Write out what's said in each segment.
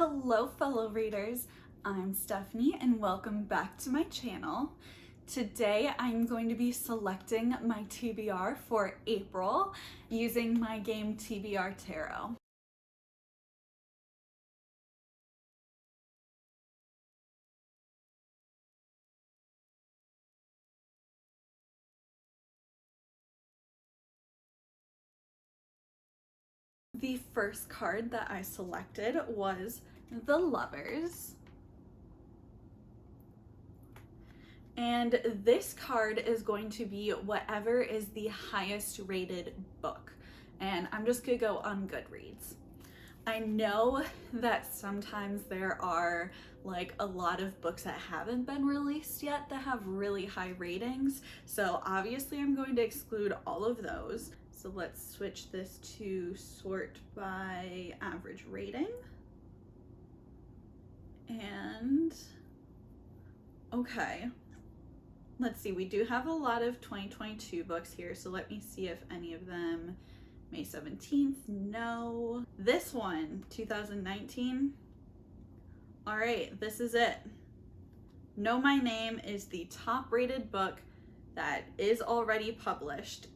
Hello fellow readers, I'm Stephanie and welcome back to my channel. Today I'm going to be selecting my TBR for April using my game TBR Tarot. The first card that I selected was the Lovers. And this card is going to be whatever is the highest rated book. And I'm just gonna go on Goodreads. I know that sometimes there are like a lot of books that haven't been released yet that have really high ratings. So obviously I'm going to exclude all of those. So let's switch this to sort by average rating. And okay. Let's see, we do have a lot of 2022 books here, so let me see if any of them, May 17th, no. This one, 2019. All right, this is it. Know My Name is the top rated book that is already published.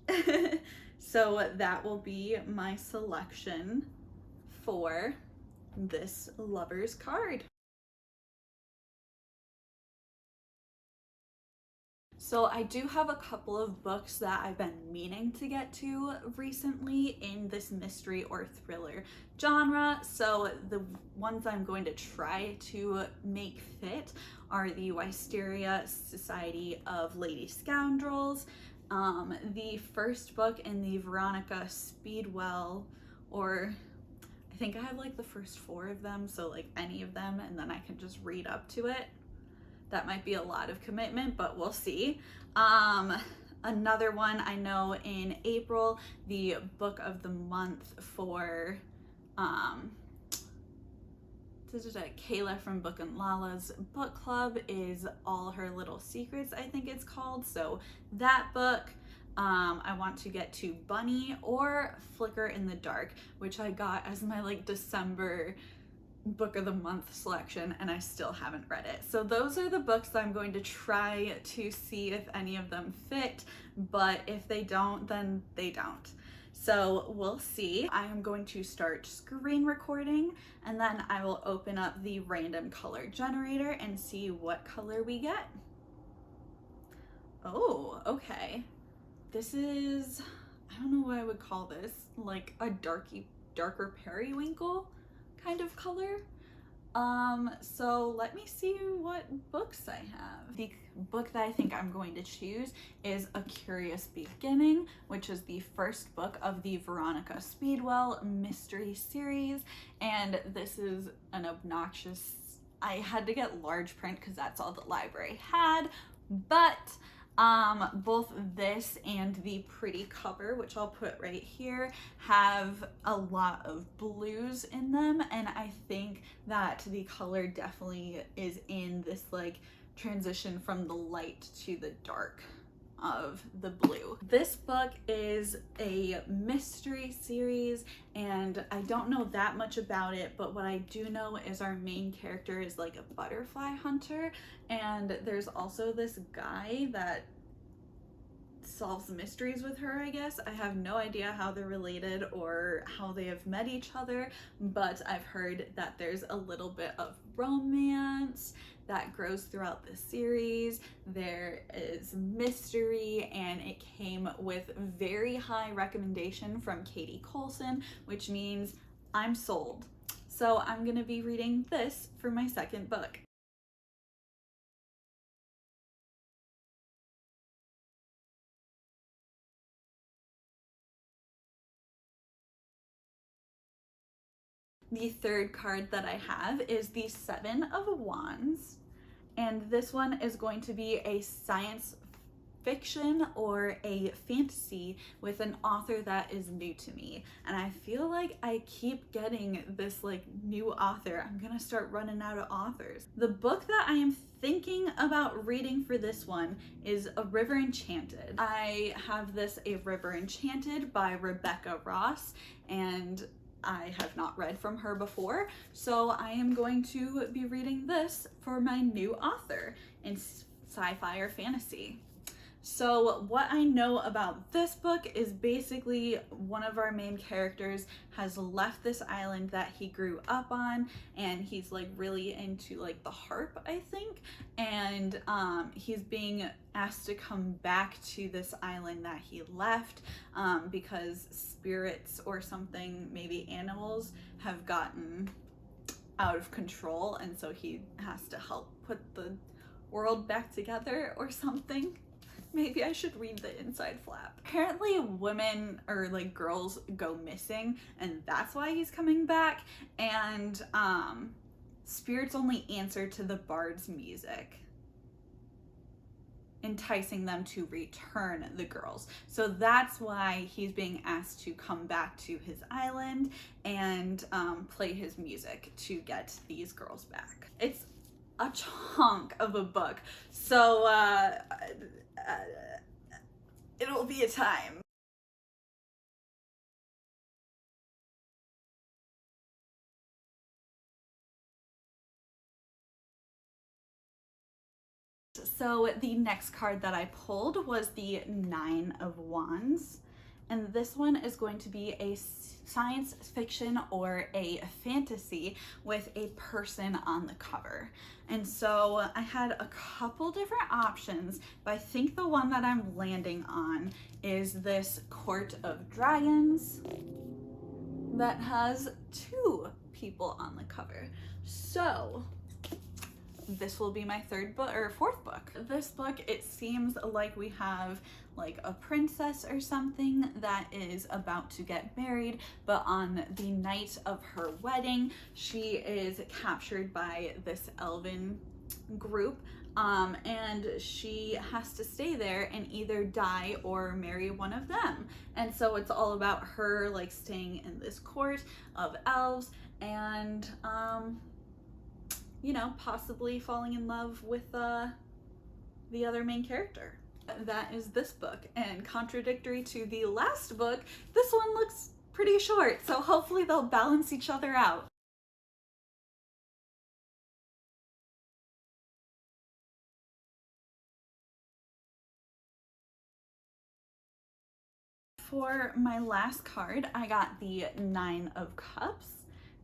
So that will be my selection for this Lovers card. So I do have a couple of books that I've been meaning to get to recently in this mystery or thriller genre. So the ones I'm going to try to make fit are the Wisteria Society of Lady Scoundrels, the first book in the Veronica Speedwell, or I think I have like the first 4 of them, so like any of them, and then I can just read up to it. That might be a lot of commitment, but we'll see. Another one I know in April, the book of the month for Kayla from Book and Lala's book club is All Her Little Secrets, I think it's called. So that book. I want to get to Bunny or Flicker in the Dark, which I got as my like December book of the month selection, and I still haven't read it. So those are the books that I'm going to try to see if any of them fit, but if they don't, then they don't. So we'll see. I am going to start screen recording, and then I will open up the random color generator and see what color we get. Oh, okay. This is, I don't know what I would call this, like a darker periwinkle kind of color. So let me see what books I have. The book that I think I'm going to choose is A Curious Beginning, which is the first book of the Veronica Speedwell mystery series, and this is an obnoxious, I had to get large print because that's all the library had, but both this and the pretty cover, which I'll put right here, have a lot of blues in them, and I think that the color definitely is in this like transition from the light to the dark of the blue. This book is a mystery series, and I don't know that much about it, but what I do know is our main character is like a butterfly hunter, and there's also this guy that solves mysteries with her, I guess. I have no idea how they're related or how they have met each other, but I've heard that there's a little bit of romance that grows throughout the series. There is mystery, and it came with very high recommendation from Katie Colson, which means I'm sold. So I'm gonna be reading this for my second book. The third card that I have is the Seven of Wands, and this one is going to be a science fiction or a fantasy with an author that is new to me, and I feel like I keep getting this like new author. I'm gonna start running out of authors. The book that I am thinking about reading for this one is A River Enchanted. I have this A River Enchanted by Rebecca Ross, and I have not read from her before, so I am going to be reading this for my new author in sci-fi or fantasy. So what I know about this book is basically one of our main characters has left this island that he grew up on, and he's like really into like the harp, I think, and he's being asked to come back to this island that he left because spirits or something, maybe animals, have gotten out of control, and so he has to help put the world back together or something. Maybe I should read the inside flap. Apparently women or like girls go missing, and that's why he's coming back, and spirits only answer to the bard's music, enticing them to return the girls. So that's why he's being asked to come back to his island and play his music to get these girls back. It's a chunk of a book, so it'll be a time. So the next card that I pulled was the Nine of Wands, and this one is going to be a science fiction or a fantasy with a person on the cover. And so I had a couple different options, but I think the one that I'm landing on is this Court of Dragons that has two people on the cover. So this will be my third book or fourth book. This book, it seems like we have like a princess or something that is about to get married, but on the night of her wedding, she is captured by this elven group, and she has to stay there and either die or marry one of them. And so it's all about her like staying in this court of elves and you know, possibly falling in love with the other main character. That is this book, and contradictory to the last book, this one looks pretty short, so hopefully they'll balance each other out. For my last card, I got the Nine of Cups.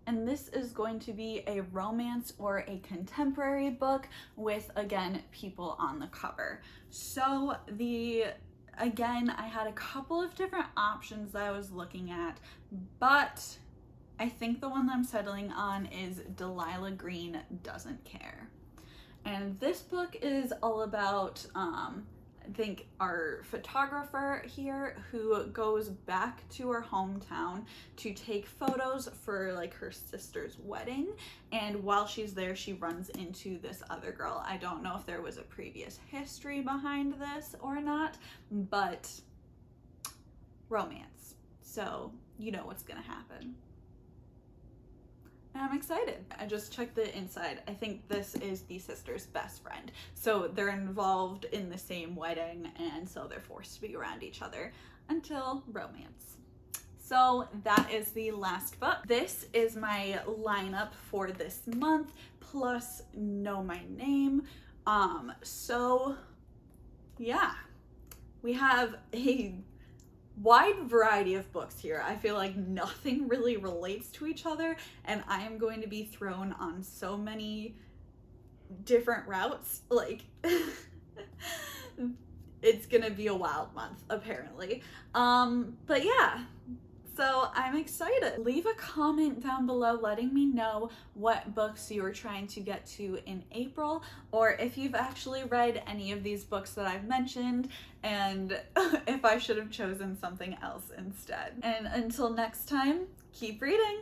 And this is going to be a romance or a contemporary book with, again, people on the cover. So again, I had a couple of different options that I was looking at, but I think the one that I'm settling on is Delilah Green Doesn't Care. And this book is all about I think our photographer here who goes back to her hometown to take photos for like her sister's wedding, and while she's there she runs into this other girl. I don't know if there was a previous history behind this or not, but romance, so you know what's gonna happen. And I'm excited. I just checked the inside. I think this is the sister's best friend. So they're involved in the same wedding, and so they're forced to be around each other until romance. So that is the last book. This is my lineup for this month, plus Know My Name. So yeah, we have a wide variety of books here. I feel like nothing really relates to each other, and I am going to be thrown on so many different routes. Like it's gonna be a wild month apparently. But yeah, so I'm excited. Leave a comment down below letting me know what books you are trying to get to in April, or if you've actually read any of these books that I've mentioned, and if I should have chosen something else instead. And until next time, keep reading!